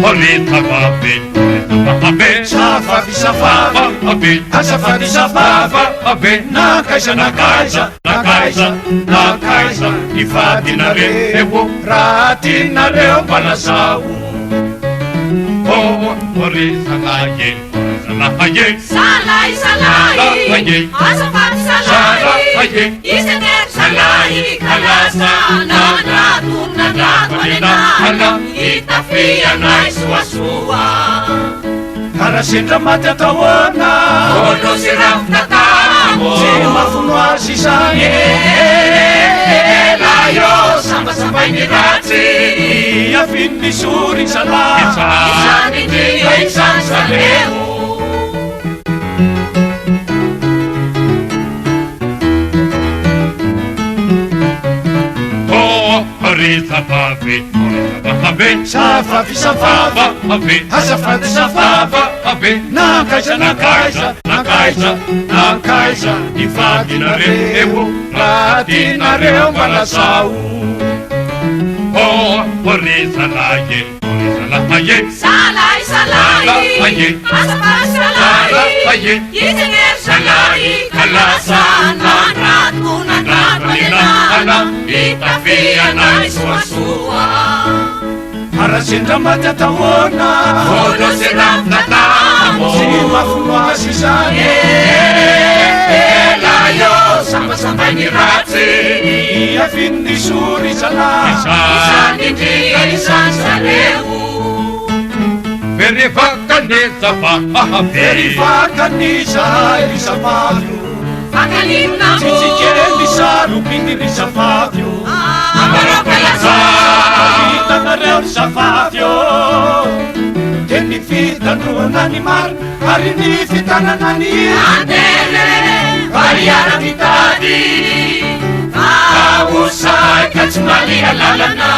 Orita vabe, Safavi, vabe, nakaisa, ifadinareo, ratinareo mpanazao. Orita laye, Salai, azafady salai, isener salai, kalasa, nandratonena, itafianay soasoa. Karasendra maty atahoana, Olo sy rafinatamo, tsy mafono azy izany. Ela io, sambasambainy ratsy, Iafiny sory zala, isany ndio isany saleo. Orita vabe, Safavi, azafady vabe, nakaisa, ifadinareo, ratinareo mpanazao. Orita laye, Salai, azafady salai, isener salai, kalasa, nandratonena, itafianay soasoa. Karasendra maty atahoana, Olo sy rafinatamo, tsy mafono azy izany. ela io, sambasambainy ratsy, Iafiny sory zala, isany ndio isany saleo. Verivakaneza Verivakanisa elisavavyo, Fakanimna mo, tsitsikely sarobiny risavavyo. ambarapalaza, Hitanareo risavavyo, de ny fitandroana ny marina ary ny fitanana ny Andele, variara mitady, kaosay ka tsy malia lalana.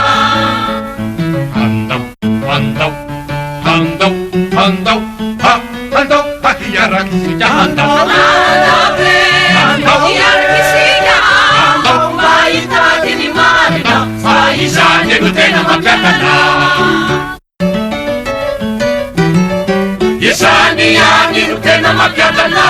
Handao, hiarakisika handao. Andabe, iarikisika, mahitady ny marina, fa izany no tena mampiakana. Izany ihany no tena mampiakana.